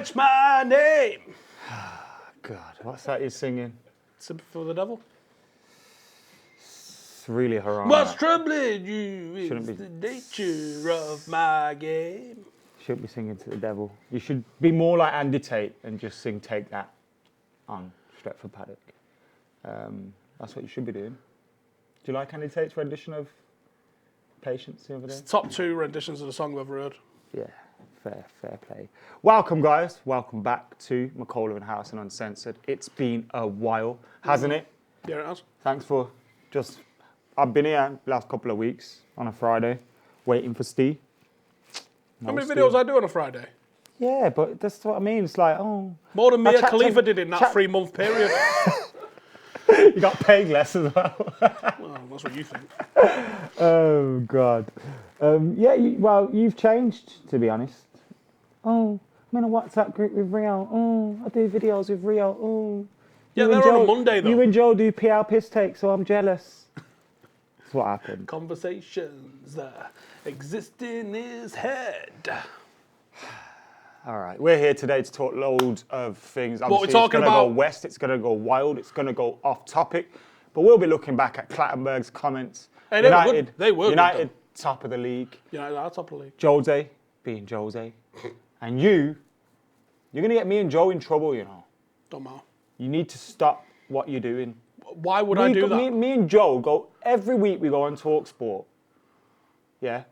What's my name? God, what's that he's singing? Sympathy for the Devil? It's really haram. What's troubling you Shouldn't is be. the nature of my game. Shouldn't be singing to the devil. You should be more like Andy Tate and just sing Take That on Stretford Paddock. That's what you should be doing. Do you like Andy Tate's rendition of Patience the other day? It's top 2 renditions of the song I've ever heard. Yeah, fair play. Welcome, guys. Welcome back to McKola Howson Uncensored. It's been a while, hasn't it? Yeah, it has. Thanks for just... I've been here the last couple of weeks on a Friday, waiting for Steve. How many videos I do on a Friday? Yeah, but that's what I mean. It's like, oh... More than Mia Khalifa did in that 3-month period. You got paid less as well. Well, that's what you think. Oh, God. You've changed, to be honest. Oh, I'm in a WhatsApp group with Rio. Oh, I do videos with Rio. Oh. Yeah, they're on a Monday, though. You and Joe do PR piss takes, so I'm jealous. That's what happened. Conversations that exist in his head. All right, we're here today to talk loads of things. What we're talking it's going to about? go west, it's going to go wild, it's going to go off topic, but we'll be looking back at Clattenburg's comments. Hey, they were good. They were United good, top of the league. United are top of the league. Jose being Jose, and you're going to get me and Joe in trouble. You know. Don't matter. You need to stop what you're doing. Why would I do that? Me and Joe go every week. We go on TalkSport. Yeah,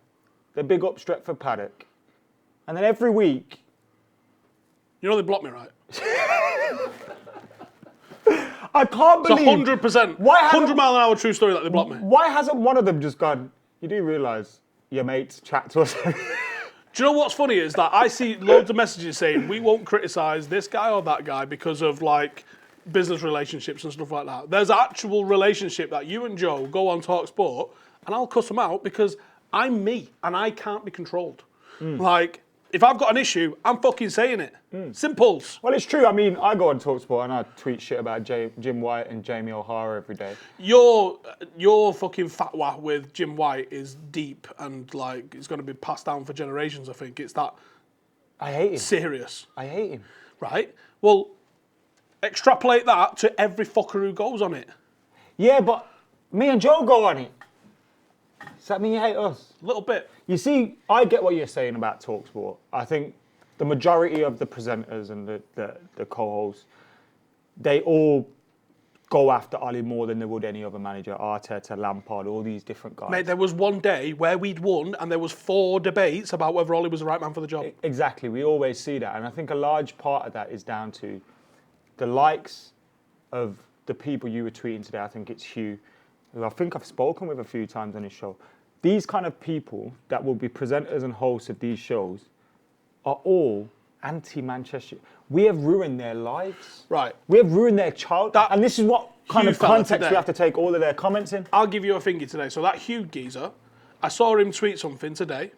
they big up Stretford Paddock, and then every week. You know they blocked me, right? I can't believe... It's 100%. 100 mile an hour true story that they blocked me. Why hasn't one of them just gone, you do realise your mates chat to us? Do you know what's funny is that I see loads of messages saying we won't criticise this guy or that guy because of like business relationships and stuff like that. There's actual relationship that you and Joe go on TalkSport and I'll cuss them out because I'm me and I can't be controlled. Like... If I've got an issue, I'm fucking saying it. Simples. Well, it's true. I mean, I go on TalkSport and I tweet shit about Jim White and Jamie O'Hara every day. Your fucking fatwa with Jim White is deep and like it's going to be passed down for generations. I think it's that. I hate him. Serious. I hate him. Right. Well, extrapolate that to every fucker who goes on it. Yeah, but me and Joe go on it. Does that mean you hate us? A little bit. You see, I get what you're saying about TalkSport. I think the majority of the presenters and the co-hosts, they all go after Ollie more than they would any other manager. Arteta, Lampard, all these different guys. Mate, there was one day where we'd won and there was 4 debates about whether Ollie was the right man for the job. Exactly. We always see that. And I think a large part of that is down to the likes of the people you were tweeting today. I think it's Hugh, who I think I've spoken with a few times on his show. These kind of people that will be presenters and hosts of these shows are all anti-Manchester. We have ruined their lives. Right. We have ruined their child. And this is what kind of context we have to take all of their comments in. I'll give you a thingy today. So that Hugh geezer, I saw him tweet something today,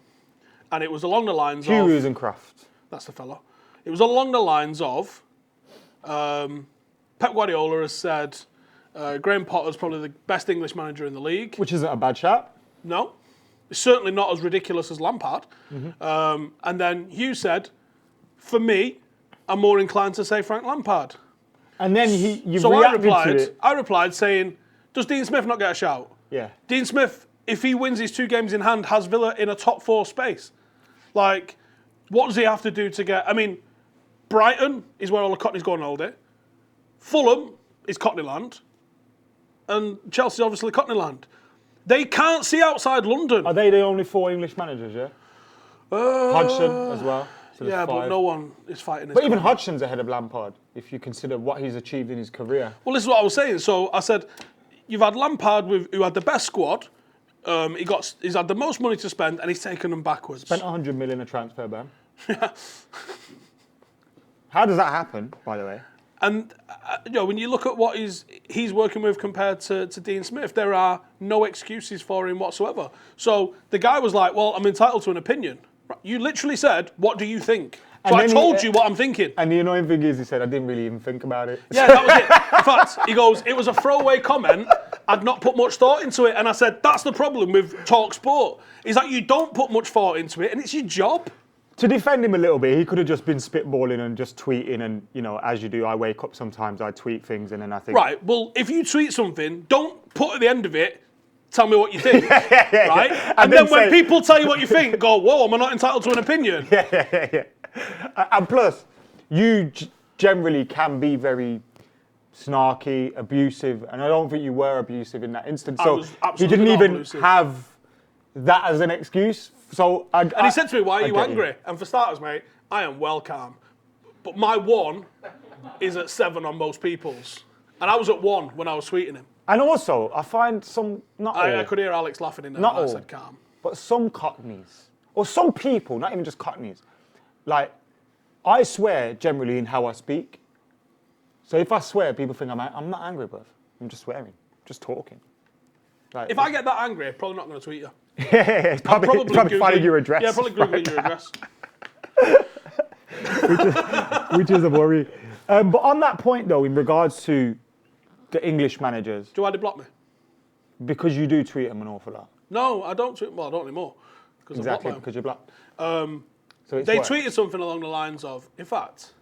and it was along the lines of... Hugh Rosencraft. That's the fella. It was along the lines of, Pep Guardiola has said, Graham Potter's probably the best English manager in the league. Which isn't a bad shout. No. It's certainly not as ridiculous as Lampard. And then Hugh said, for me, I'm more inclined to say Frank Lampard. And then you reacted to it. I replied saying, does Dean Smith not get a shout? Yeah. Dean Smith, if he wins his 2 games in hand, has Villa in a top 4 space. Like, what does he have to do to get... I mean, Brighton is where all the Cockneys go on holiday. Fulham is Cockneyland. And Chelsea's obviously Cockneyland. They can't see outside London. Are they the only 4 English managers, yeah? Hodgson as well. So yeah, 5. but no one is fighting this. But even Hodgson's ahead of Lampard, if you consider what he's achieved in his career. Well, this is what I was saying. So I said, you've had Lampard who had the best squad. He's had the most money to spend, and he's taken them backwards. Spent 100 million a transfer ban. How does that happen, by the way? And when you look at what he's working with compared to Dean Smith, there are no excuses for him whatsoever. So the guy was like, well, I'm entitled to an opinion. You literally said, what do you think? So I told you what I'm thinking. And the annoying thing is, he said, I didn't really even think about it. Yeah, that was it. In fact, he goes, it was a throwaway comment. I'd not put much thought into it. And I said, that's the problem with TalkSport, is that you don't put much thought into it, and it's your job. To defend him a little bit, he could have just been spitballing and just tweeting, and as you do, I wake up sometimes, I tweet things, and then I think. Right. Well, if you tweet something, don't put at the end of it, tell me what you think, right? And then when people tell you what you think, go, whoa, am I not entitled to an opinion? Yeah. And plus, you generally can be very snarky, abusive, and I don't think you were abusive in that instance. So he didn't even have that as an excuse. So and he said to me, why are you angry? And for starters, mate, I am well calm. But my 1 is at 7 on most people's. And I was at 1 when I was tweeting him. And also, I find some, I could hear Alex laughing in there when I said calm. But some cockneys, or some people, not even just cockneys, like, I swear generally in how I speak. So if I swear, people think I'm not angry, bruv. I'm just swearing, just talking. Like, if I get that angry, I'm probably not going to tweet you. Yeah, probably finding your address. Yeah, probably Googling your address. which is a worry. But on that point, though, in regards to the English managers. Do I block me? Because you do tweet them an awful lot. No, I don't tweet. Well, I don't anymore. Exactly, because you're blocked. So they tweeted something along the lines of, in fact,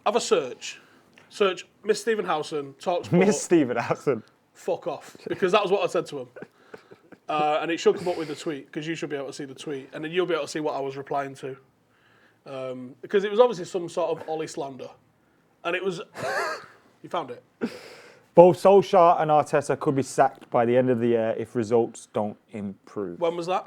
have a search. Search Miss Stephen Howson, TalkSport. Miss Stephen Howson. Fuck off. Because that was what I said to him. And it should come up with the tweet, because you should be able to see the tweet. And then you'll be able to see what I was replying to. Because it was obviously some sort of Ollie slander. And it was... You found it? Both Solskjaer and Arteta could be sacked by the end of the year if results don't improve. When was that?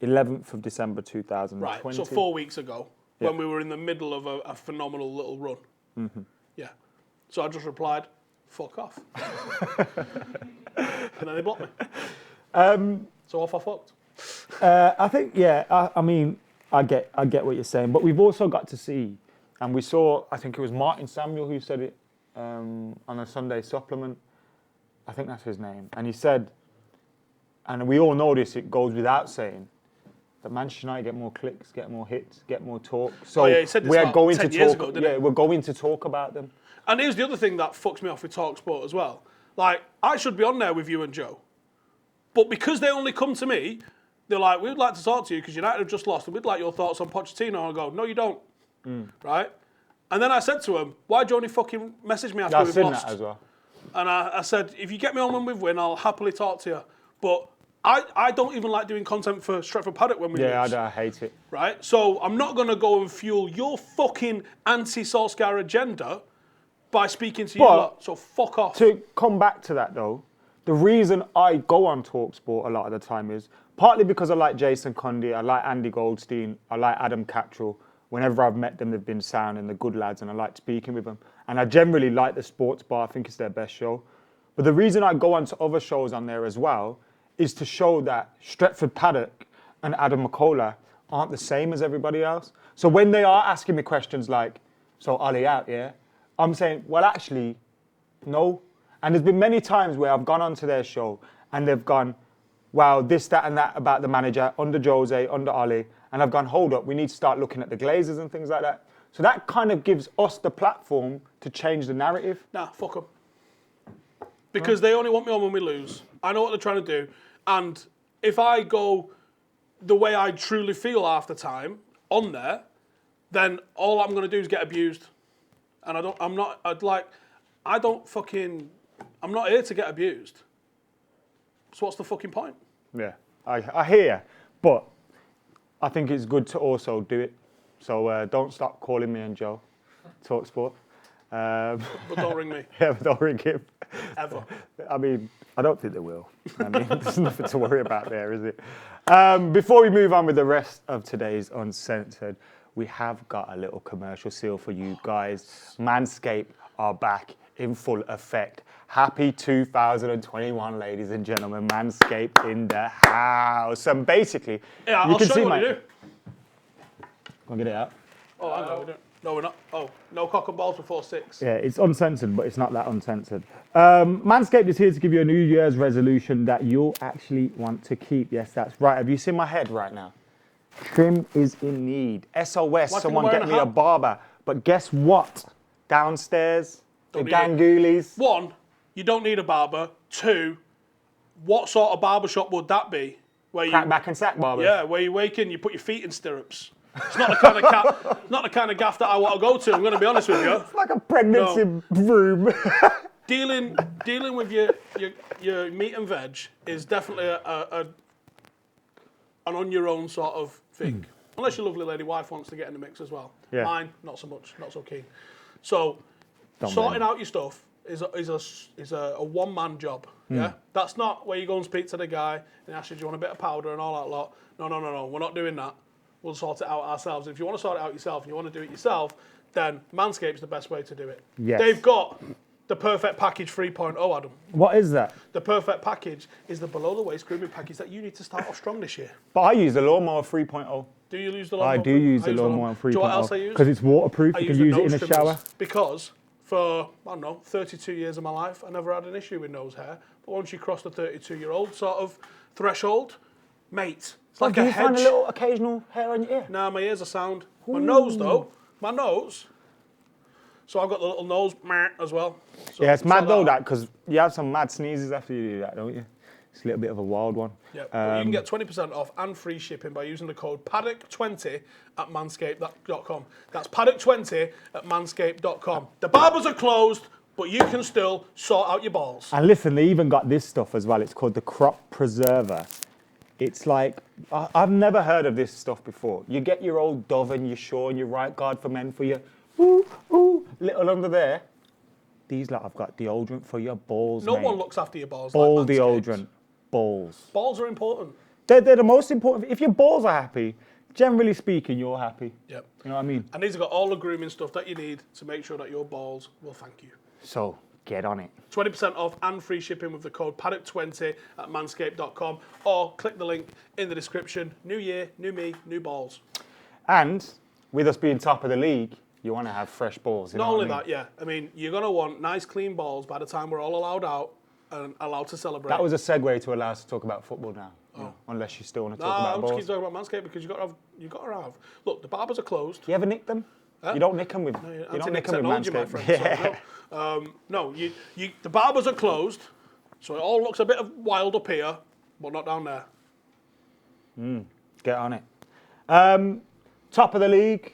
11th of December 2020. Right, so 4 weeks ago, when we were in the middle of a phenomenal little run. Mm-hmm. Yeah. So I just replied, fuck off. And then they blocked me. So off I fucked. I think, I mean, I get what you're saying, but we've also got to see, and we saw, I think it was Martin Samuel who said it on a Sunday supplement. I think that's his name. And he said, and we all know this, it goes without saying, that Manchester United get more clicks, get more hits, get more talk. So he said this we're going 10 to years talk. ago, didn't he? We're going to talk about them. And here's the other thing that fucks me off with TalkSport as well. Like, I should be on there with you and Joe. But because they only come to me, they're like, we'd like to talk to you because United have just lost and we'd like your thoughts on Pochettino. And I go, no, you don't. Right? And then I said to him, why do you only fucking message me after we've lost? I've seen that as well. And I said, if you get me on when we've win, I'll happily talk to you. But I don't even like doing content for Stretford Paddock when we lose. Yeah, I hate it. Right? So I'm not going to go and fuel your fucking anti-Solskjaer agenda by speaking to you lot. So fuck off. To come back to that, though, the reason I go on TalkSport a lot of the time is partly because I like Jason Cundy, I like Andy Goldstein, I like Adam Cattrall. Whenever I've met them, they've been sound and they're good lads, and I like speaking with them. And I generally like the Sports Bar. I think it's their best show. But the reason I go on to other shows on there as well is to show that Stretford Paddock and Adam McKola aren't the same as everybody else. So when they are asking me questions like, so Ollie out, yeah? I'm saying, well, actually, no. And there's been many times where I've gone onto their show and they've gone, wow, this, that, and that about the manager under Jose, under Ollie. And I've gone, hold up, we need to start looking at the Glazers and things like that. So that kind of gives us the platform to change the narrative. Nah, fuck them. Because they only want me on when we lose. I know what they're trying to do. And if I go the way I truly feel half the time on there, then all I'm going to do is get abused. And I'm not here to get abused. So what's the fucking point? Yeah, I hear, but I think it's good to also do it. So don't stop calling me and Joe, TalkSport. But don't ring me. Yeah, but don't ring him. Ever. I mean, I don't think they will. I mean, there's nothing to worry about there, is it? Before we move on with the rest of today's Uncensored, we have got a little commercial seal for you guys. Manscaped are back in full effect. Happy 2021, ladies and gentlemen. Manscaped in the house. And basically, yeah, I'll show you what you do. Wanna get it out? Oh, I know we don't. No, we're not. Oh, no cock and balls before 6. Yeah, it's uncensored, but it's not that uncensored. Manscaped is here to give you a New Year's resolution that you'll actually want to keep. Yes, that's right. Have you seen my head right now? Trim is in need. SOS, someone get me a barber. But guess what? Downstairs, the gangoolies. 1, you don't need a barber. 2, what sort of barbershop would that be Crack back and sack barbers. Yeah, where you wake in, you put your feet in stirrups. It's not the kind of not the kind of gaff that I want to go to. I'm going to be honest with you. It's like a pregnancy room. Dealing with your meat and veg is definitely an on your own sort of thing. Unless your lovely lady wife wants to get in the mix as well. Yeah. Mine, not so much, not so keen. So sorting out your stuff is a one-man job. Yeah, that's not where you go and speak to the guy and ask you, do you want a bit of powder and all that lot. No, we're not doing that. We'll sort it out ourselves. If you want to sort it out yourself and you want to do it yourself, then Manscaped's the best way to do it. Yes. They've got the Perfect Package 3.0, Adam. What is that? The Perfect Package is the below-the-waist grooming package that you need to start off strong this year. But I use the Lawnmower 3.0. Do you use the lawnmower? I do use the Lawnmower 3.0. Do you know what else I use? Because it's waterproof. You can use it in a shower. Because for, 32 years of my life, I never had an issue with nose hair. But once you cross the 32-year-old sort of threshold, mate, it's like a hedge. Do you find a little occasional hair on your ear? Nah, my ears are sound. My nose, though, so I've got the little nose as well. So, yeah, it's mad though, that, because you have some mad sneezes after you do that, don't you? It's a little bit of a wild one. Yeah, you can get 20% off and free shipping by using the code Paddock20 at manscaped.com. That's Paddock20 at manscaped.com. The barbers are closed, but you can still sort out your balls. And listen, they even got this stuff as well. It's called the Crop Preserver. It's like, I've never heard of this stuff before. You get your old Dove and your Shaw and your Right Guard for Men for your little under there. These lot have got deodorant for your balls, No mate. one looks after your balls Ball like deodorant. Balls. Balls are important. They're the most important. If your balls are happy, generally speaking, you're happy. Yep. You know what I mean? And these have got all the grooming stuff that you need to make sure that your balls will thank you. So, get on it. 20% off and free shipping with the code Paddock20 at manscaped.com or click the link in the description. New year, new me, new balls. And with us being top of the league, you want to have fresh balls. Not only that, yeah. I mean, you're going to want nice, clean balls by the time we're all allowed out and allowed to celebrate. That was a segue to allow us to talk about football now. Oh. Unless you still want to talk about balls. I'm just keep talking about Manscaped because you've got to have. Look, the barbers are closed. You ever nick them? Huh? You don't nick them with. No, you don't nick them with Manscaped. My friend, so no, the barbers are closed, so it all looks a bit wild up here, but not down there. Get on it. Top of the league.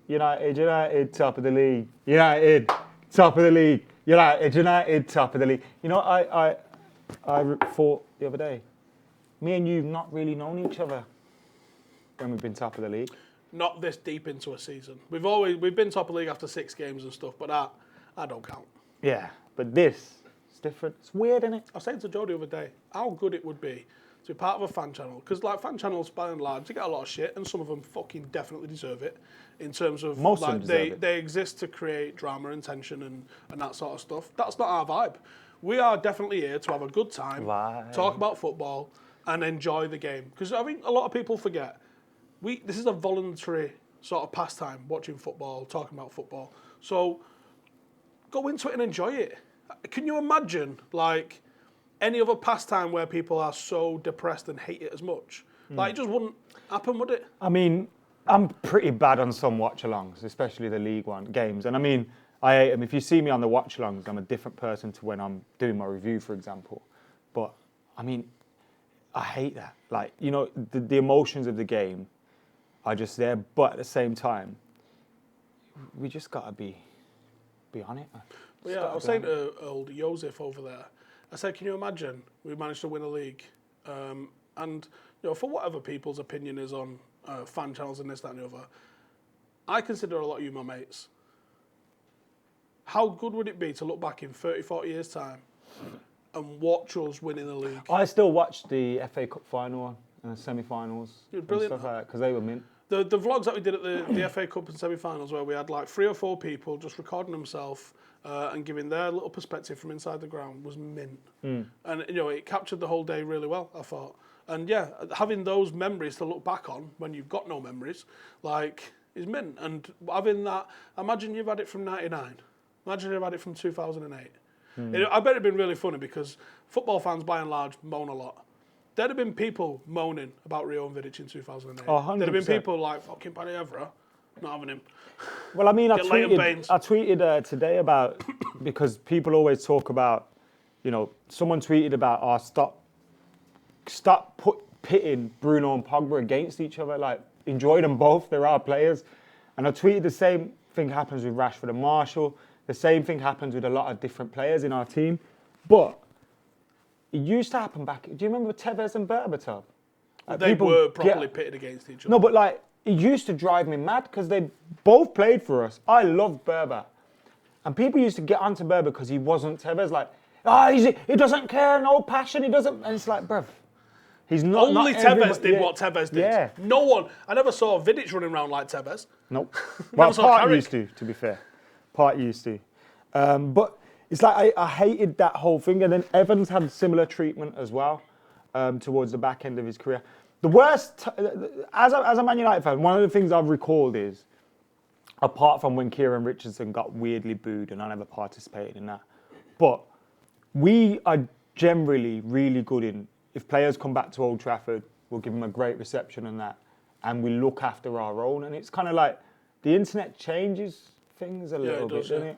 United, top of the league. United, top of the league. United, top of the league. You know, I thought the other day, me and you've not really known each other when we've been top of the league. Not this deep into a season. We've been top of the league after 6 games and stuff, but that don't count. Yeah, but this is different. It's weird, isn't it? I was saying to Joe the other day how good it would be to be part of a fan channel, because like fan channels by and large, they get a lot of shit, and some of them fucking definitely deserve it. In terms of most like, of them they exist to create drama and tension and that sort of stuff. That's not our vibe. We are definitely here to have a good time, talk about football, and enjoy the game. Because I think a lot of people forget this is a voluntary sort of pastime, watching football, talking about football. So go into it and enjoy it. Can you imagine like any other pastime where people are so depressed and hate it as much? Like, it just wouldn't happen, would it? I mean, I'm pretty bad on some watch-alongs, especially the League One games. And I mean, I hate them. If you see me on the watch-alongs, I'm a different person to when I'm doing my review, for example. But, I mean, I hate that. Like, you know, the emotions of the game are just there. But at the same time, we just got to be on it, man. Well, yeah, I was saying to old Joseph over there, I said, can you imagine we managed to win a league? And, you know, for whatever people's opinion is on fan channels and this, that and the other, I consider a lot of you my mates. How good would it be to look back in 30, 40 years' time and watch us winning the league? I still watched the FA Cup final and the semi-finals and brilliant. stuff like that, because they were mint. The vlogs that we did at the FA Cup and semi-finals, where we had like 3 or 4 people just recording themselves and giving their little perspective from inside the ground, was mint. And, you know, it captured the whole day really well, I thought. And yeah, having those memories to look back on when you've got no memories, like, is mint. And having that, imagine you've had it from 99. Imagine you've had it from 2008. I bet it'd been really funny because football fans, by and large, moan a lot. There'd have been people moaning about Rio and Vidic in 2008. Oh, 100%. There'd have been people like, fucking Paddy Evra, not having him. Well, I mean, I tweeted today about, because people always talk about, you know, someone tweeted about, stop stop pitting Bruno and Pogba against each other. Like, enjoy them both. They're our players. And I tweeted the same thing happens with Rashford and Marshall. The same thing happens with a lot of different players in our team. But it used to happen back. Do you remember Tevez and Berbatov? Like, they were properly pitted against each other. No, but like, it used to drive me mad because they both played for us. I loved Berba. And people used to get onto Berba because he wasn't Tevez. Like, he doesn't care, no passion, he doesn't. And it's like, bruv, he's not. Only Tevez did what Tevez did. Yeah. No one. I never saw Vidic running around like Tevez. Nope. Well, Part used to be fair. Part used to. But it's like I hated that whole thing. And then Evans had similar treatment as well towards the back end of his career. The worst, as a Man United fan, one of the things I've recalled is, apart from when Kieran Richardson got weirdly booed and I never participated in that, but we are generally really good in, if players come back to Old Trafford, we'll give them a great reception and that, and we look after our own. And it's kind of like the internet changes things a little bit, doesn't it?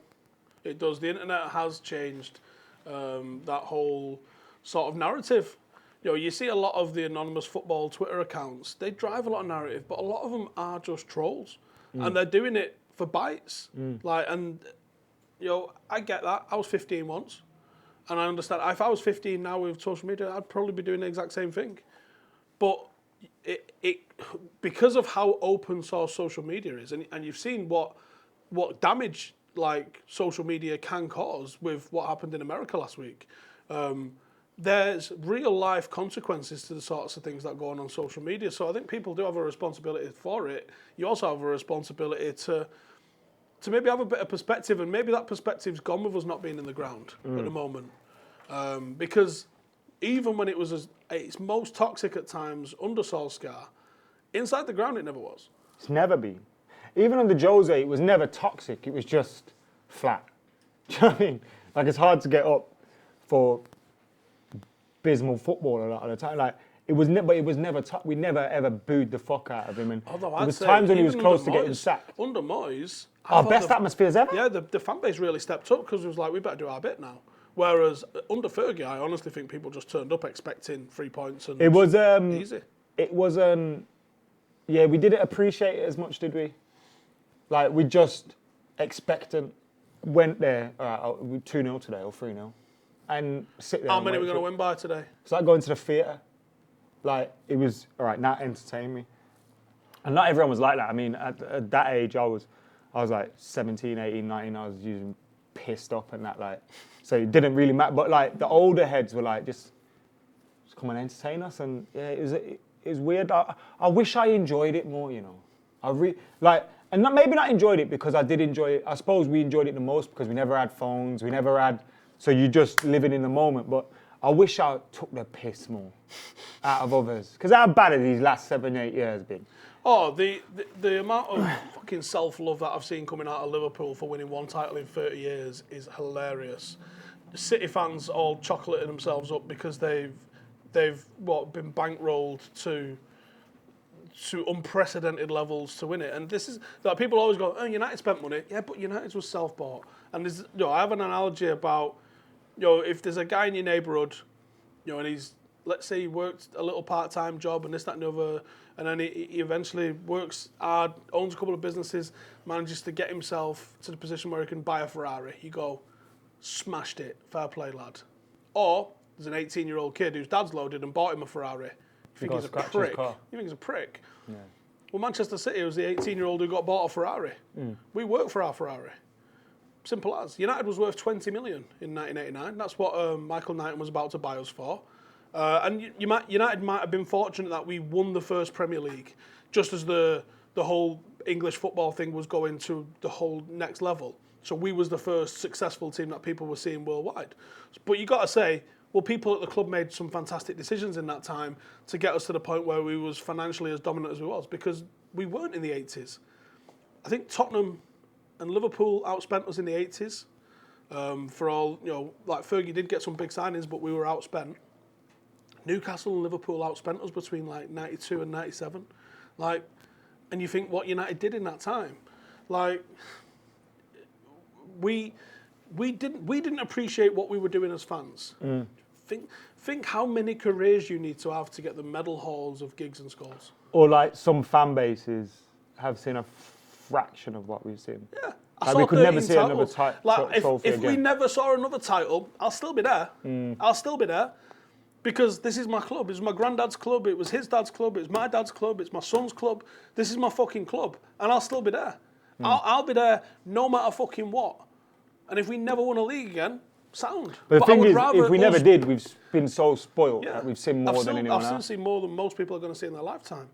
It does. The internet has changed that whole sort of narrative. You know, you see a lot of the anonymous football Twitter accounts, they drive a lot of narrative, but a lot of them are just trolls. And they're doing it for bites. Like, and, you know, I get that. I was 15 once. And I understand. If I was 15 now with social media, I'd probably be doing the exact same thing. But it because of how open source social media is, and you've seen what damage like social media can cause with what happened in America last week. There's real life consequences to the sorts of things that go on social media. So I think people do have a responsibility for it. You also have a responsibility to maybe have a bit of perspective, and maybe that perspective's gone with us not being in the ground at the moment. Because even when it was its most toxic at times under Solskjaer, inside the ground it never was. It's never been. Even under Jose, it was never toxic. It was just flat. Do you know what I mean? Like, it's hard to get up for abysmal football a lot of the time. Like, it was never. We never ever booed the fuck out of him. And although there was times when he was close to getting sacked. Under Moyes, our best atmospheres ever. Yeah, the fan base really stepped up because it was like, we better do our bit now. Whereas under Fergie, I honestly think people just turned up expecting 3 points and it was easy. It wasn't. Yeah, we didn't appreciate it as much, did we? Like, we just expectant went there. All right, we 2-0 today or 3-0, and sit there. How many are we going to win by today? It's like going to the theatre. Like, it was, all right, now entertain me. And not everyone was like that. I mean, at that age, I was like 17, 18, 19, I was using pissed up and that, like, so it didn't really matter. But like, the older heads were like, just come and entertain us. And yeah, it was weird. I wish I enjoyed it more, you know. And maybe not enjoyed it because I did enjoy it. I suppose we enjoyed it the most because we never had phones, so you just living in the moment. But I wish I took the piss more out of others. Because how bad have these last 7-8 years been? Oh, the amount of fucking self-love that I've seen coming out of Liverpool for winning one title in 30 years is hilarious. City fans all chocolating themselves up because they've been bankrolled to unprecedented levels to win it. And this is that people always go, oh, United spent money. Yeah, but United was self-bought. And there's, I have an analogy about, if there's a guy in your neighbourhood, and he's, let's say he worked a little part-time job and this, that and the other, and then he eventually works hard, owns a couple of businesses, manages to get himself to the position where he can buy a Ferrari. You go, smashed it, fair play, lad. Or there's an 18-year-old kid whose dad's loaded and bought him a Ferrari. You think he's a prick. You think he's a prick. Yeah. Well, Manchester City was the 18-year-old who got bought a Ferrari. We worked for our Ferrari. Simple as. United was worth 20 million in 1989. That's what Michael Knighton was about to buy us for. And United might have been fortunate that we won the first Premier League, just as the whole English football thing was going to the whole next level. So we was the first successful team that people were seeing worldwide. But you got to say, well, people at the club made some fantastic decisions in that time to get us to the point where we was financially as dominant as we was, because we weren't in the 80s. I think Tottenham and Liverpool outspent us in the 80s. For all, like Fergie did get some big signings, but we were outspent. Newcastle and Liverpool outspent us between like 92 and 97. Like, and you think what United did in that time. Like, we didn't appreciate what we were doing as fans. Think how many careers you need to have to get the medal halls of Giggs and Scholes. Or like some fan bases have seen a fraction of what we've seen. Yeah. Like we could never see another trophy if again. we never saw another title, I'll still be there. I'll still be there. Because this is my club. It was my granddad's club. It was his dad's club. It's my dad's club. It's my son's club. This is my fucking club. And I'll still be there. I'll be there no matter fucking what. And if we never won a league again, sound. But the thing is, if we never did, we've been so spoiled that we've seen more than anyone else. I've still seen more than most people are going to see in their lifetime.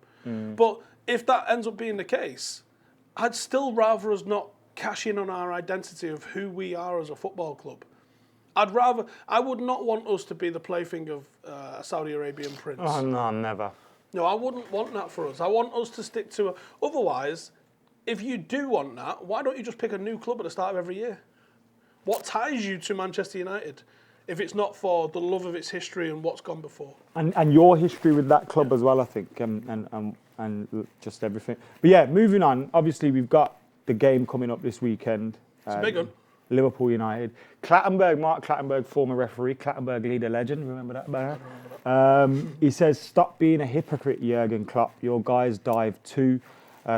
But if that ends up being the case, I'd still rather us not cash in on our identity of who we are as a football club. I would not want us to be the plaything of a Saudi Arabian prince. Oh, no, never. No, I wouldn't want that for us. I want us to stick to otherwise, if you do want that, why don't you just pick a new club at the start of every year? What ties you to Manchester United if it's not for the love of its history and what's gone before? And your history with that club as well, I think, and just everything. But yeah, moving on. Obviously, we've got the game coming up this weekend. It's a big one. Liverpool United. Clattenburg, Mark Clattenburg, former referee. Clattenburg leader legend. Remember that, man? He says, stop being a hypocrite, Jurgen Klopp. Your guys dive too.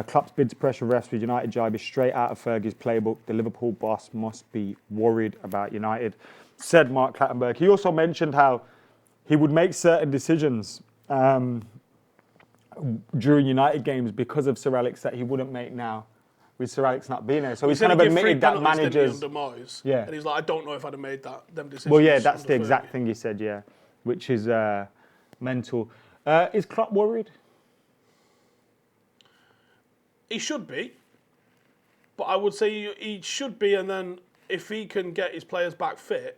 Klopp's bid to pressure refs with United jibe is straight out of Fergie's playbook. The Liverpool boss must be worried about United, said Mark Clattenburg. He also mentioned how he would make certain decisions during United games because of Sir Alex that he wouldn't make now, with Sir Alex not being there. So he's kind of admitted that managers... Under Moyes, yeah. And he's like, I don't know if I'd have made them decisions. Well, yeah, that's the exact thing he said, yeah, which is mental. Is Klopp worried? He should be. But I would say he should be, and then if he can get his players back fit,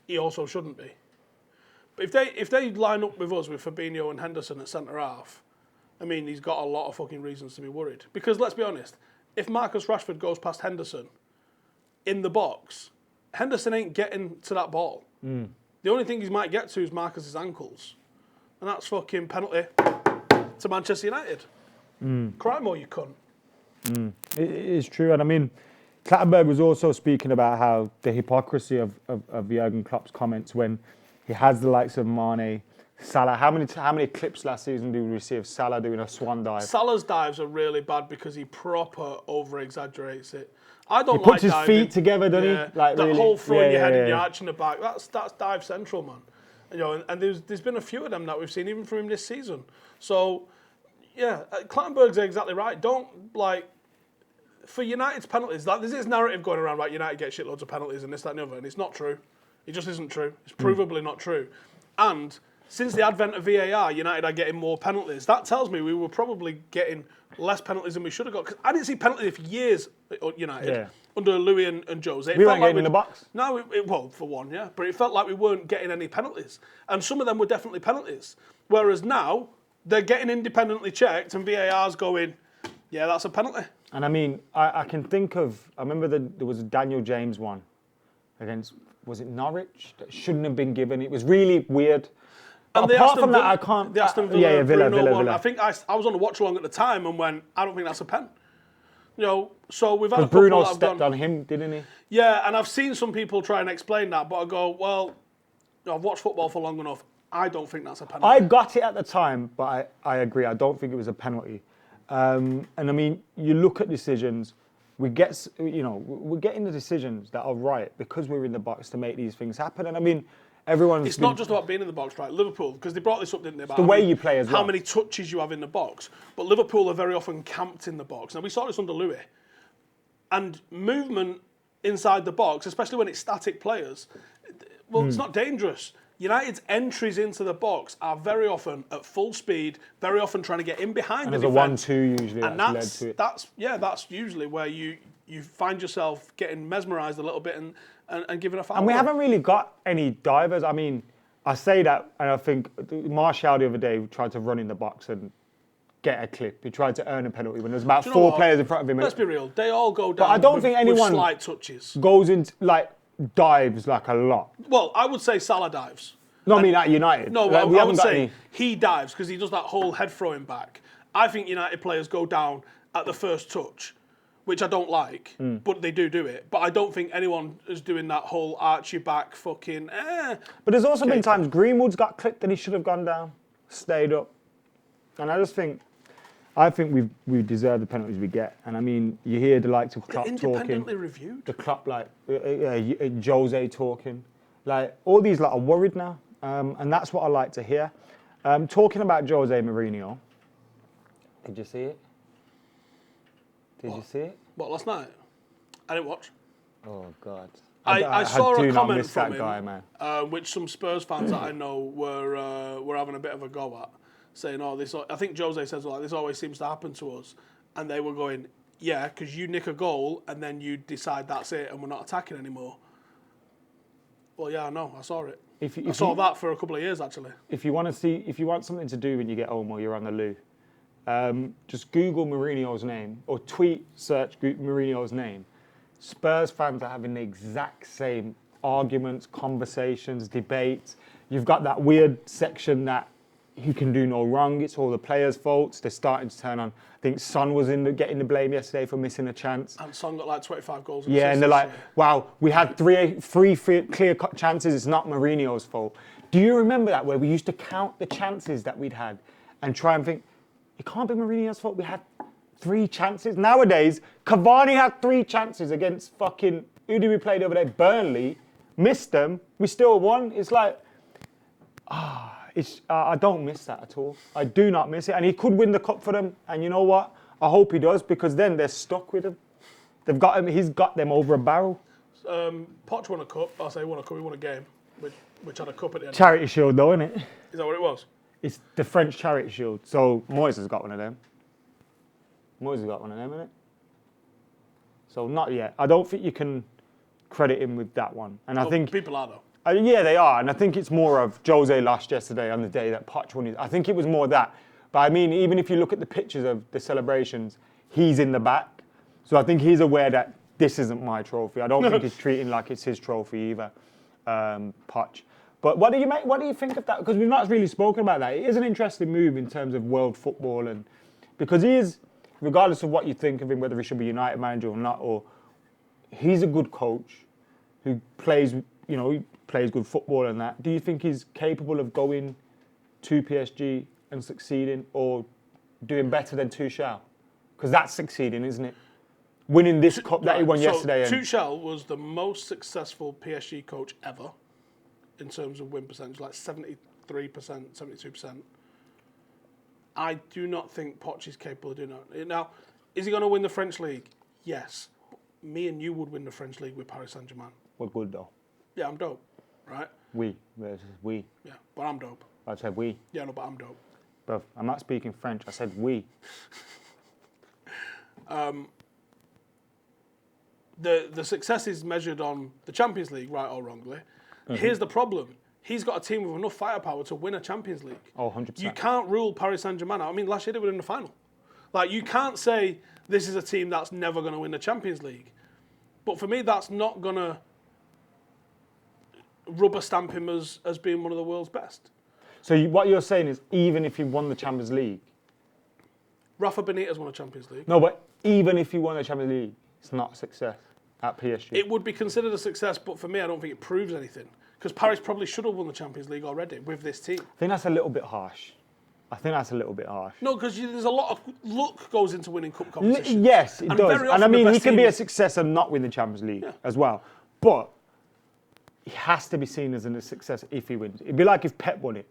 he also shouldn't be. But if they line up with us with Fabinho and Henderson at centre-half, I mean, he's got a lot of fucking reasons to be worried. Because let's be honest, if Marcus Rashford goes past Henderson in the box, Henderson ain't getting to that ball. The only thing he might get to is Marcus's ankles. And that's fucking penalty to Manchester United. Cry more, you cunt. It is true. And I mean, Clattenburg was also speaking about how the hypocrisy of Jurgen Klopp's comments when he has the likes of Mane, Salah. How many clips last season do we receive Salah doing a swan dive? Salah's dives are really bad because he proper over-exaggerates it. I don't he puts his feet together, doesn't he? Like that really, whole throwing your head and your arch in the back. That's dive central, man. You know, and there's been a few of them that we've seen even from him this season. So, yeah, Clattenburg's exactly right. Don't for United's penalties. There's this narrative going around about United get shitloads of penalties and this, that, and the other, and it's not true. It just isn't true. It's provably not true. And since the advent of VAR, United are getting more penalties. That tells me we were probably getting less penalties than we should have got. Because I didn't see penalties for years at United under Louis and Jose. We weren't getting in the box. No, well, for one, yeah. But it felt like we weren't getting any penalties. And some of them were definitely penalties. Whereas now, they're getting independently checked and VAR's going, yeah, that's a penalty. And I mean, I can think of, I remember there was a Daniel James one against, was it Norwich? That shouldn't have been given. It was really weird. And apart from that, I can't... The Aston Villa, Villa one. Villa. I think I was on the watch along at the time and went, I don't think that's a pen. You know, so we've had a couple Bruno that have stepped gone, on him, didn't he? Yeah, and I've seen some people try and explain that, but I go, well, I've watched football for long enough. I don't think that's a penalty. I got it at the time, but I agree. I don't think it was a penalty. And I mean, you look at decisions, we're getting the decisions that are right because we're in the box to make these things happen. And I mean, it's not just about being in the box, right? Liverpool, because they brought this up, didn't they? About the way you play as well. How many touches you have in the box. But Liverpool are very often camped in the box. Now, we saw this under Louis. And movement inside the box, especially when it's static players, well, it's not dangerous. United's entries into the box are very often at full speed, very often trying to get in behind the defence. There's a 1-2 usually and led to it. That's usually where you find yourself getting mesmerised a little bit and giving a foul. And we haven't really got any divers. I mean, I say that, and I think Martial the other day tried to run in the box and get a clip. He tried to earn a penalty when there's about four players in front of him. Let's be real. They all go down but I don't think anyone with slight touches. Goes into, dives like a lot. Well, I would say Salah dives. No, I mean at United. No, I would say he dives because he does that whole head throwing back. I think United players go down at the first touch. which I don't like, but they do it. But I don't think anyone is doing that whole arch your back fucking. But there's also been times Greenwood's got clipped and he should have gone down, stayed up, and I think we deserve the penalties we get. And I mean, you hear the likes of Klopp independently talking, reviewed. the Klopp Jose talking, like all these are worried now, and that's what I like to hear. Talking about Jose Mourinho, did you see it? Did you see it? What, last night? I didn't watch. Oh, God. I saw a comment from him, guy, man. Which some Spurs fans that I know were having a bit of a go at, saying, this. I think Jose says, this always seems to happen to us. And they were going, yeah, because you nick a goal and then you decide that's it and we're not attacking anymore. Well, yeah, I know. I saw it. I saw that for a couple of years, actually. If you want something to do when you get home or you're on the loo, just Google Mourinho's name or search Mourinho's name. Spurs fans are having the exact same arguments, conversations, debates. You've got that weird section that he can do no wrong. It's all the players' faults. They're starting to turn on. I think Son was getting the blame yesterday for missing a chance. And Son got 25 goals. Yeah, and they're like, wow, we had three clear-cut chances. It's not Mourinho's fault. Do you remember that, where we used to count the chances that we'd had and try and think, it can't be Mourinho's fault. We had 3 chances. Nowadays, Cavani had 3 chances against fucking, who did we play the other day? Burnley. Missed them. We still won. It's like, I don't miss that at all. I do not miss it. And he could win the cup for them. And you know what? I hope he does, because then they're stuck with him. They've got him. He's got them over a barrel. Poch won a cup. He won a game, which had a cup at the end. Charity Shield, though, isn't it? Is that what it was? It's the French Charity Shield. So Moyes has got one of them. Innit? So not yet. I don't think you can credit him with that one. And I think people are, though. Yeah, they are. And I think it's more of Jose lost yesterday on the day that Poch won. I think it was more that. But I mean, even if you look at the pictures of the celebrations, he's in the back. So I think he's aware that this isn't my trophy. I don't think he's treating like it's his trophy either, Poch. But what do you think of that? Because we've not really spoken about that. It is an interesting move in terms of world football, and because he is, regardless of what you think of him, whether he should be United manager or not, or he's a good coach who plays, he plays good football and that. Do you think he's capable of going to PSG and succeeding, or doing better than Tuchel? Because that's succeeding, isn't it? Winning this cup that he won yesterday. Tuchel was the most successful PSG coach ever in terms of win percentage, like 73%, 72%. I do not think Poch is capable of doing that. Now, is he going to win the French league? Yes. Me and you would win the French league with Paris Saint-Germain. We're good, though. Yeah, I'm dope, right? We versus we. Yeah, but I'm dope. I said we. Yeah, no, but I'm dope. Bruv, I'm not speaking French. I said we. The success is measured on the Champions League, right or wrongly. Mm-hmm. Here's the problem. He's got a team with enough firepower to win a Champions League. Oh, 100%. You can't rule Paris Saint-Germain out. I mean, last year they were in the final. Like, you can't say this is a team that's never going to win the Champions League. But for me, that's not going to rubber stamp him as being one of the world's best. So what you're saying is, even if he won the Champions League... Rafa Benitez won a Champions League. No, but even if he won the Champions League, it's not a success at PSG. It would be considered a success, but for me, I don't think it proves anything. Because Paris probably should have won the Champions League already with this team. I think that's a little bit harsh. No, because there's a lot of luck goes into winning cup competitions. Yes, it does. And I mean, he can be a success and not win the Champions League as well. But he has to be seen as a success if he wins. It'd be like if Pep won it.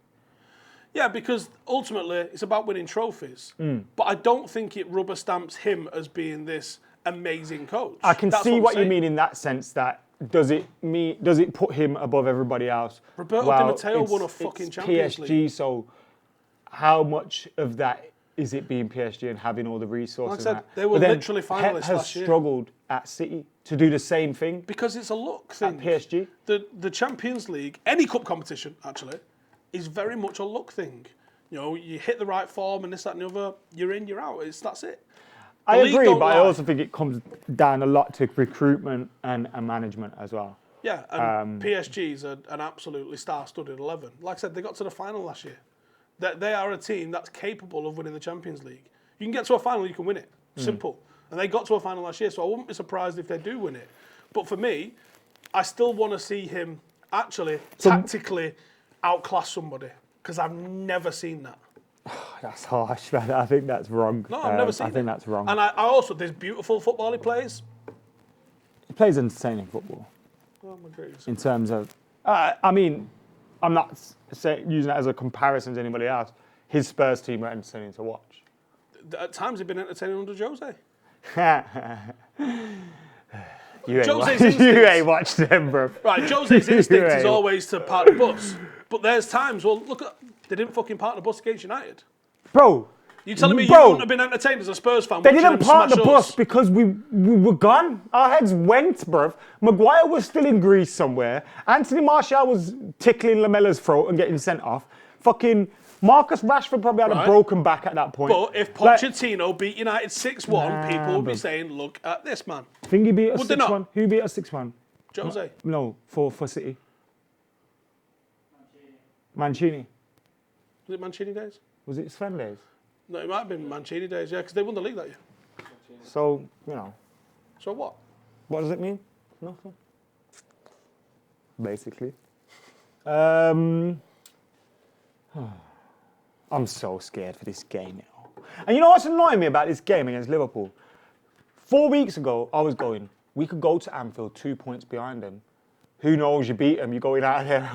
Yeah, because ultimately it's about winning trophies. But I don't think it rubber stamps him as being this amazing coach. I can see what you mean in that sense. That does it put him above everybody else? Roberto Di Matteo won a fucking Champions PSG, League. So how much of that is it being PSG and having all the resources? Like I said, they were literally finalists Pep has last year. Struggled at City to do the same thing. Because it's a luck thing. At PSG. The Champions League, any cup competition actually, is very much a luck thing. You hit the right form and this, that and the other, you're in, you're out. That's it. I agree, but I also think it comes down a lot to recruitment and management as well. Yeah, and PSG's an absolutely star-studded 11. Like I said, they got to the final last year. They are a team that's capable of winning the Champions League. You can get to a final, you can win it. Simple. And they got to a final last year, so I wouldn't be surprised if they do win it. But for me, I still want to see him actually tactically outclass somebody, because I've never seen that. That's harsh, man. I think that's wrong. No, I've never seen it. I think that's wrong. And I also, there's beautiful football he plays. He plays entertaining football. Oh, my goodness. In terms of, I mean, I'm not using that as a comparison to anybody else. His Spurs team are entertaining to watch. At times, he's been entertaining under Jose. You ain't watched them, bro. Right, Jose's instinct is always to park the bus. But there's times, well, look at, they didn't fucking park the bus against United. Bro. You telling me you wouldn't have been entertained as a Spurs fan? They didn't park the bus because we were gone. Our heads went, bruv. Maguire was still in Greece somewhere. Anthony Martial was tickling Lamella's throat and getting sent off. Fucking Marcus Rashford probably had a broken back at that point. But if Pochettino beat United 6-1, people would be saying, look at this man. Think he beat us 6-1? Who beat us 6-1? Jose. No, for City. Mancini. Was it Mancini days? Was it Sven days? No, it might have been Mancini days, yeah, because they won the league that year. So, you know. So what? What does it mean? Nothing. Basically. I'm so scared for this game now. And you know what's annoying me about this game against Liverpool? 4 weeks ago, I was going, we could go to Anfield 2 points behind them. Who knows, you beat them, you're going out there.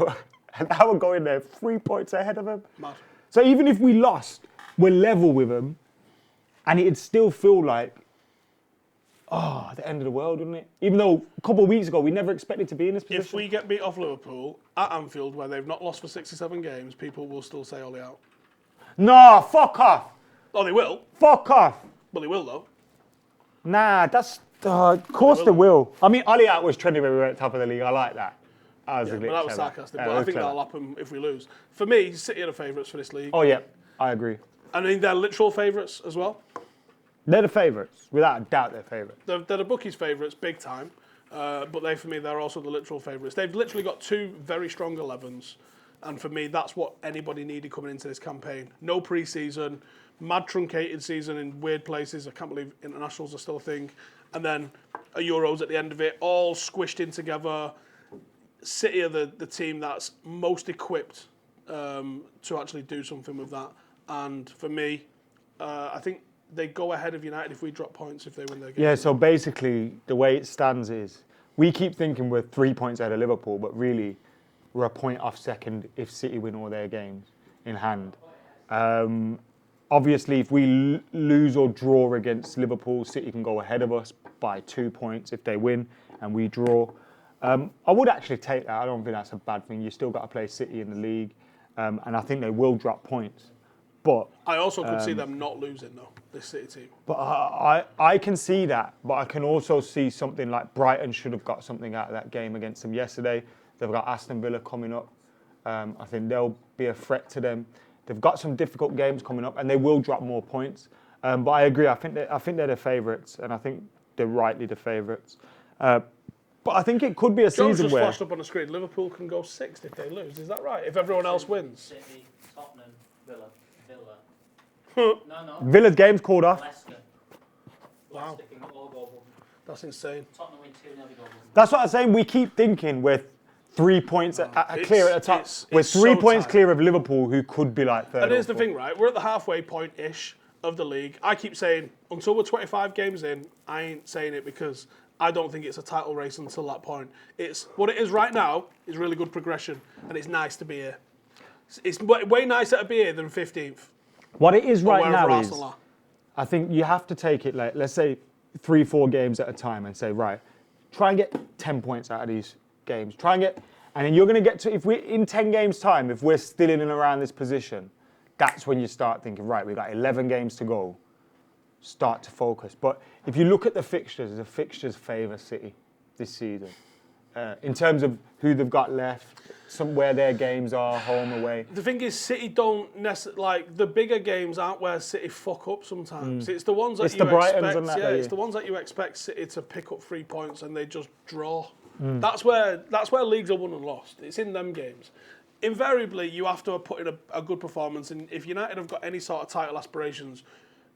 And now we're going there 3 points ahead of them. Mad. So even if we lost, we're level with them, and it'd still feel like, the end of the world, wouldn't it? Even though a couple of weeks ago, we never expected to be in this position. If we get beat off Liverpool at Anfield, where they've not lost for 67 games, people will still say Ollie out. Nah, fuck off. Oh, they will. Fuck off. Well, they will, though. Nah, that's, of course they will. I mean, Ollie out was trending when we were at the top of the league. I like that. That was sarcastic, but I think that'll happen if we lose. For me, City are the favourites for this league. Oh, yeah, I agree. I mean, they're literal favourites as well. They're the favourites. Without a doubt, they're favourites. They're the bookies' favourites, big time. But for me, they're also the literal favourites. They've literally got two very strong 11s. And for me, that's what anybody needed coming into this campaign. No pre-season, mad truncated season in weird places. I can't believe internationals are still a thing. And then a Euros at the end of it, all squished in together. City are the team that's most equipped to actually do something with that. And for me, I think they go ahead of United if we drop points if they win their game. Yeah, so basically, the way it stands is, we keep thinking we're 3 points ahead of Liverpool, but really, we're a point off second if City win all their games in hand. Obviously, if we lose or draw against Liverpool, City can go ahead of us by 2 points if they win and we draw. I would actually take that. I don't think that's a bad thing. You still got to play City in the league, and I think they will drop points. But I also could see them not losing, though, this City team. But I can see that, but I can also see something like Brighton should have got something out of that game against them yesterday. They've got Aston Villa coming up. I think they'll be a threat to them. They've got some difficult games coming up, and they will drop more points. But I agree. I think they're the favourites, and I think they're rightly the favourites. But I think it could be a season just where flashed up on the screen. Liverpool can go sixth if they lose. Is that right? If everyone else wins. City, Tottenham, Villa. No. Villa's game's called off. Leicester. Wow. Sticking up all goal. That's insane. Tottenham win 2-0 goal. That's what I'm saying. We keep thinking we're 3 points clear at the top. We're 3 points clear of Liverpool, who could be like third. And here's the thing, right? We're at the halfway point-ish of the league. I keep saying, until we're 25 games in, I ain't saying it because I don't think it's a title race until that point. It's what it is right now is really good progression, and it's nice to be here. It's way nicer to be here than 15th. What it is right now is, are. I think you have to take it like, let's say 3-4 games at a time and say, right, try and get 10 points out of these games. Try and get, and then you're going to get to, if we're in 10 games time, if we're still in and around this position, that's when you start thinking, right, we've got 11 games to go. Start to focus. But if you look at the fixtures favour City this season. In terms of who they've got left, where their games are, home, away. The thing is, City don't necessarily, like, the bigger games aren't where City fuck up sometimes. It's the ones that it's you the expect. And that it's the ones that you expect City to pick up 3 points and they just draw. That's where leagues are won and lost. It's in them games. Invariably, you have to put in a good performance, and if United have got any sort of title aspirations,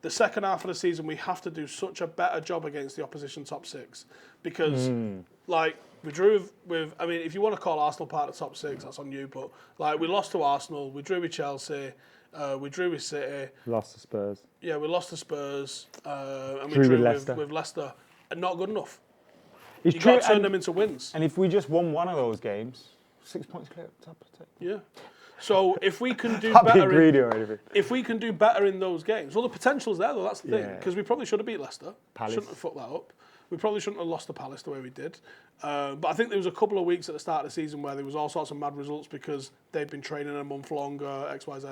the second half of the season, we have to do such a better job against the opposition top six because, like, we drew with. I mean, if you want to call Arsenal part of the top six, that's on you. But like, we lost to Arsenal, we drew with Chelsea, we drew with City, Lost to Spurs. yeah, we lost to Spurs, and we Drew with drew Leicester. with Leicester. And not good enough. It's You true, got to turn and, them into wins. and if we just won one of those games, 6 points clear up top. Yeah. So if we can do Not being better, greedy or anything. if we can do better in those games, well, the potential's there though. That's the thing Yeah. because we probably should have beat Leicester. Palace. Shouldn't have fucked that up. We probably shouldn't have lost to Palace the way we did. But I think there was a couple of weeks at the start of the season where there was all sorts of mad results because they'd been training a month longer, X, Y, Z.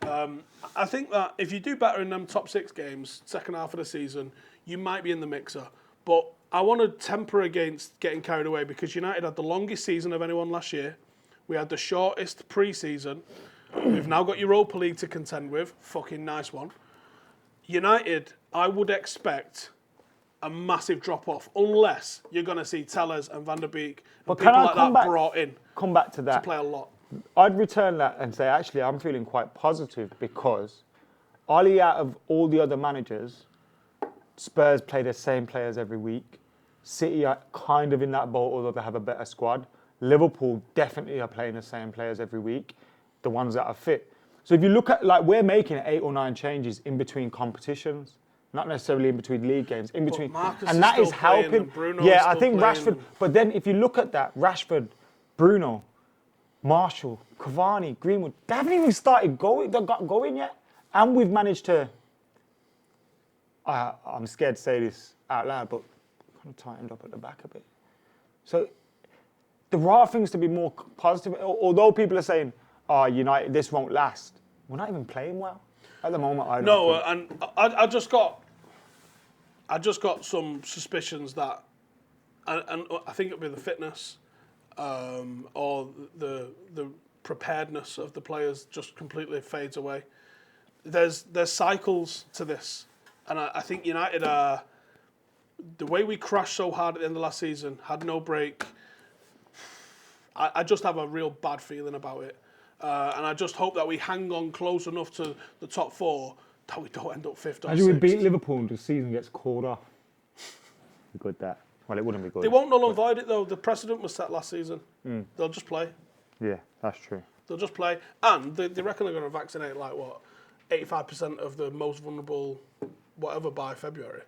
I think that if you do better in them top six games, second half of the season, you might be in the mixer. But I want to temper against getting carried away because United had the longest season of anyone last year. We had the shortest pre-season. We've now got Europa League to contend with. Fucking nice one. United, I would expect a massive drop-off unless you're going to see Tellez and Van der Beek and people like that brought in Come back to to that. play a lot. I'd return that and say, actually, I'm feeling quite positive because Oli, out of all the other managers, Spurs play the same players every week. City are kind of in that boat, although they have a better squad. Liverpool definitely are playing the same players every week, the ones that are fit. So if you look at, like, we're making 8 or 9 changes in between competitions, not necessarily in between league games, in between. Marcus And that is is still playing helping. and Bruno Yeah, is I still think playing Rashford. and- But then if you look at that, Rashford, Bruno, Marshall, Cavani, Greenwood, they haven't even started going, they got going yet. And we've managed to, I'm scared to say this out loud, but kind of tightened up at the back a bit. So there are things to be more positive. Although people are saying, oh, United, this won't last. We're not even playing well at the moment. I don't No, think. and I just got some suspicions that, and I think it'll be the fitness, or the preparedness of the players just completely fades away. There's cycles to this, and I think United are the way we crashed so hard at the end of last season, had no break. I just have a real bad feeling about it. And I just hope that we hang on close enough to the top 4 that we don't end up 5th or 6th. Imagine we beat Liverpool and the season gets called off. Be good that. Well, it wouldn't be good. They won't null and void it though. The precedent was set last season. They'll just play. Yeah, that's true. They'll just play. And they reckon they're going to vaccinate, like, what, 85% of the most vulnerable whatever by February.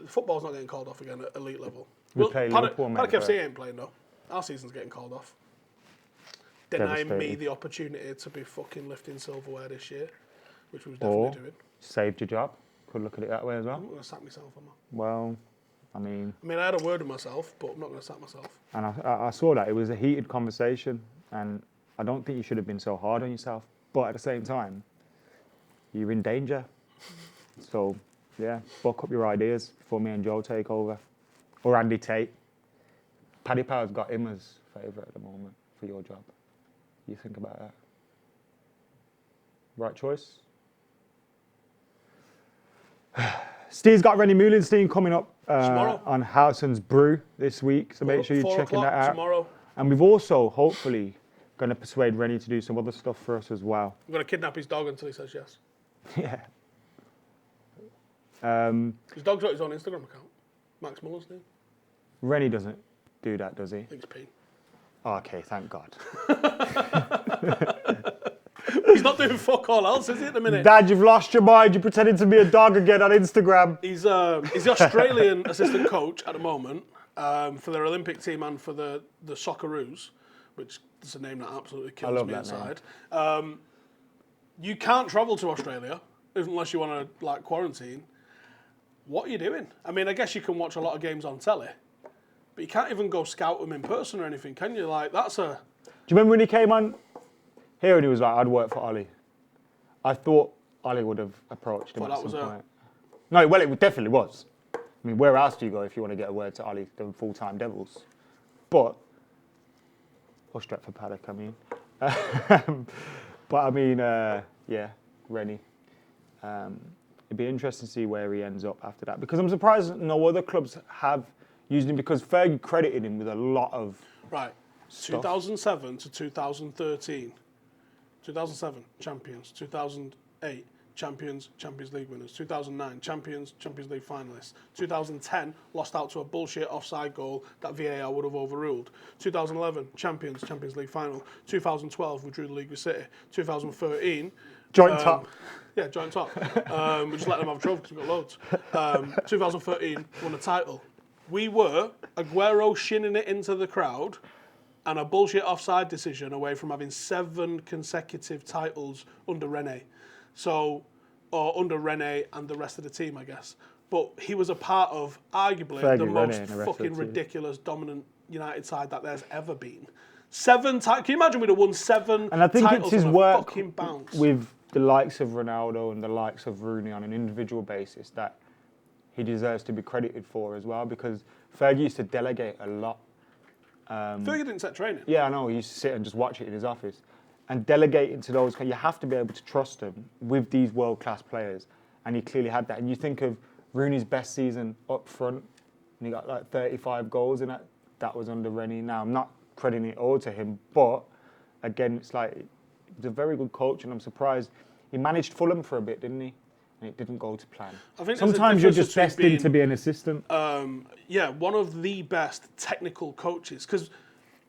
Football's not getting called off again at elite level. We play Liverpool, mate, Paddock FC but- ain't playing though. Our season's getting called off. Denying me Devastating. the opportunity to be fucking lifting silverware this year, which we was definitely Or doing. saved your job. Could look at it that way as well. I'm not going to sack myself, am I? Well, I mean, I had a word with myself, but I'm not going to sack myself. and I saw that. It was a heated conversation, and I don't think you should have been so hard on yourself. But at the same time, you're in danger. So, yeah, buck up your ideas before me and Joe take over. Or Andy Tate. Paddy Power's got him as favourite at the moment for your job. You think about that? Right choice? Steve's got Rennie Meulensteen coming up Tomorrow. on Howson's Brew this week, so make sure you're 4 checking that o'clock out. tomorrow. And we've also, hopefully, going to persuade Rennie to do some other stuff for us as well. I'm going to kidnap his dog until he says yes. Yeah. His dog's got his own Instagram account. Max Meulensteen. Rennie doesn't do that, does he? I think it's P. Okay, thank God. He's not doing fuck all else, is he, at the minute? Dad, you've lost your mind. You're pretending to be a dog again on Instagram. He's the Australian assistant coach at the moment for their Olympic team and for the Socceroos, which is a name that absolutely kills love me that name. inside. You can't travel to Australia unless you want to like quarantine. What are you doing? I mean, I guess you can watch a lot of games on telly, but you can't even go scout them in person or anything, can you? Like, that's a... Do you remember when he came on here and he was like, I'd work for Ollie? I thought Ollie would have approached him Thought at that some was a- point. No, well, it definitely was. I mean, where else do you go if you want to get a word to Ollie, the full-time Devils? But, or Stretford Paddock, I mean. But I mean, yeah, Rennie. It'd be interesting to see where he ends up after that. Because I'm surprised no other clubs have used him, because Fergie credited him with a lot of... Right. Stuff. 2007 to 2013. 2007, champions. 2008, champions, Champions League winners. 2009, champions, Champions League finalists. 2010, lost out to a bullshit offside goal that VAR would have overruled. 2011, champions, Champions League final. 2012, we drew the league with City. 2013... Joint top. Yeah, joint top. We just let them have a trophy because we've got loads. 2013, won a title. We were Aguero shinning it into the crowd and a bullshit offside decision away from having 7 consecutive titles under Rene. So, or under Rene and the rest of the team, I guess. But he was a part of arguably the most fucking ridiculous dominant United side that there's ever been. 7 titles. Can you imagine we'd have won 7 And I think titles it's his work fucking bounce? with the likes of Ronaldo and the likes of Rooney on an individual basis that he deserves to be credited for as well, because Fergie used to delegate a lot. Fergie didn't set training. Yeah, I know. He used to sit and just watch it in his office. And delegating to those, you have to be able to trust them with these world-class players. And he clearly had that. And you think of Rooney's best season up front, and he got like 35 goals in it. That was under Rennie. Now, I'm not crediting it all to him, but again, it's like, he was a very good coach, and I'm surprised. He managed Fulham for a bit, didn't he? And it didn't go to plan. I think sometimes you're just destined to be an assistant. Yeah, one of the best technical coaches, because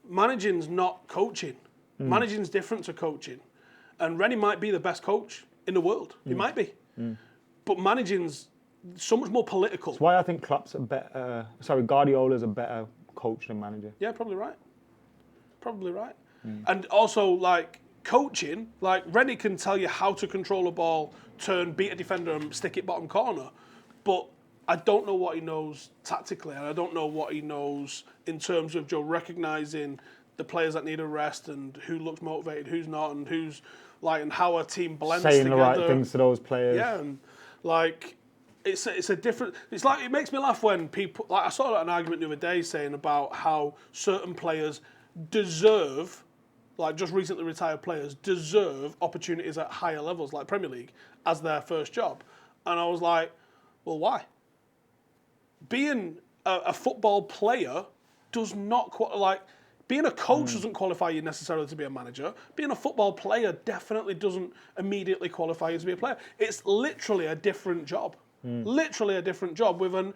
managing's not coaching. Managing's different to coaching. And Rennie might be the best coach in the world. He might be. But managing's so much more political. That's why I think Klopp's Guardiola's a better coach than manager. Yeah, probably right. Probably right. And also, like, coaching, like, Rennie can tell you how to control a ball, turn, beat a defender and stick it bottom corner. But I don't know what he knows tactically, and I don't know what he knows in terms of recognising the players that need a rest and who looks motivated, who's not, and who's like, and how a team blends saying together. the right things to those players. Yeah, and like it's a different. It's like, it makes me laugh when people, like, I saw an argument the other day saying about how certain players deserve, like just recently retired players deserve opportunities at higher levels, like Premier League, as their first job, and I was like, well, why? Being a football player does not being a coach doesn't qualify you necessarily to be a manager. Being a football player definitely doesn't immediately qualify you to be a player. It's literally a different job. Literally a different job with an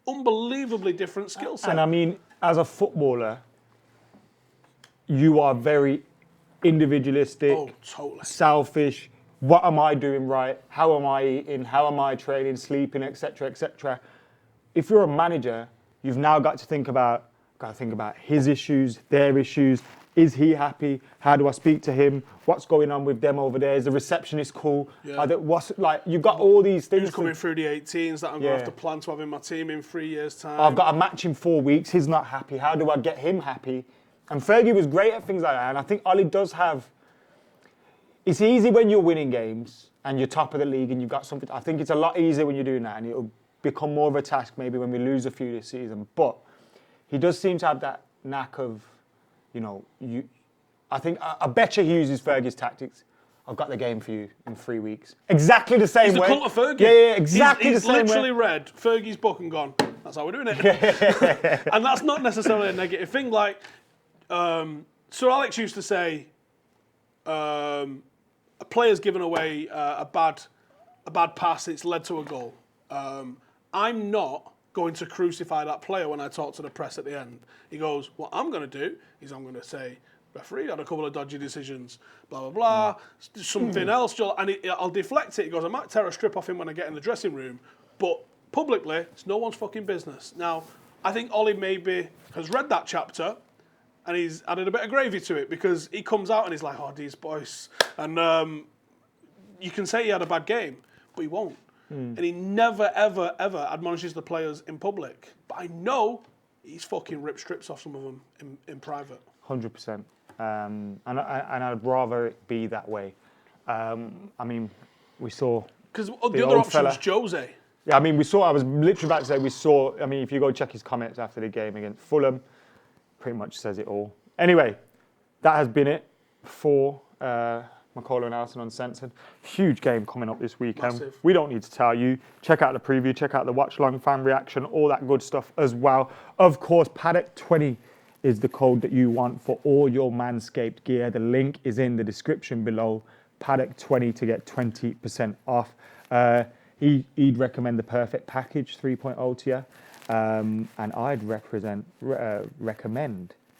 unbelievably different skill set. And I mean, as a footballer, you are very individualistic, selfish. What am I doing right? How am I eating? How am I training, sleeping, etc., etc. If you're a manager, you've now got to think about his issues, their issues. Is he happy? How do I speak to him? What's going on with them over there? Is the receptionist cool? Yeah. You've got all these things. Who's coming through the 18s that I'm going to have to plan to have in my team in 3 years' time? I've got a match in 4 weeks. He's not happy. How do I get him happy? And Fergie was great at things like that. And I think Ollie does have... It's easy when you're winning games and you're top of the league and you've got something... I think it's a lot easier when you're doing that, and it'll become more of a task maybe when we lose a few this season. But he does seem to have that knack of, I bet you he uses Fergie's tactics. I've got the game for you in 3 weeks. Exactly the same way. He's the cult of Fergie. Yeah, exactly the same way. He's literally read Fergie's book and gone, that's how we're doing it. And that's not necessarily a negative thing. Like, Sir Alex used to say, a player's given away a bad pass, it's led to a goal. I'm not going to crucify that player when I talk to the press at the end. He goes, what I'm going to do is I'm going to say, referee had a couple of dodgy decisions, blah, blah, blah, something else, and I'll deflect it. He goes, I might tear a strip off him when I get in the dressing room, but publicly, it's no one's fucking business. Now, I think Ollie maybe has read that chapter and he's added a bit of gravy to it, because he comes out and he's like, oh, these boys. And you can say he had a bad game, but he won't. And he never, ever, ever admonishes the players in public. But I know he's fucking ripped strips off some of them in private. 100%. And I'd rather it be that way. I mean, we saw... Because the other option was Jose. Yeah, I mean, I was literally about to say, I mean, if you go check his comments after the game against Fulham, pretty much says it all. Anyway, that has been it for McKola Howson Uncensored. Huge game coming up this weekend. Massive. We don't need to tell you. Check out the preview, check out the watch-along, fan reaction, all that good stuff as well. Of course, Paddock 20 is the code that you want for all your Manscaped gear. The link is in the description below. Paddock 20 to get 20% off. He'd recommend the perfect package 3.0 to you. And I'd recommend,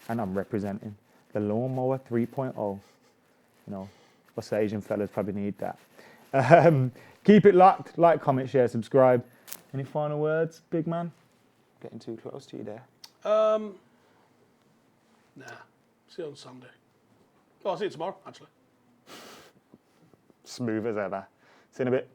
and I'm representing, the lawnmower 3.0. You know, us Asian fellas probably need that. Keep it locked. Like, comment, share, subscribe. Any final words, big man? Getting too close to you there. Nah. See you on Sunday. Oh, I'll see you tomorrow, actually. Smooth as ever. See you in a bit.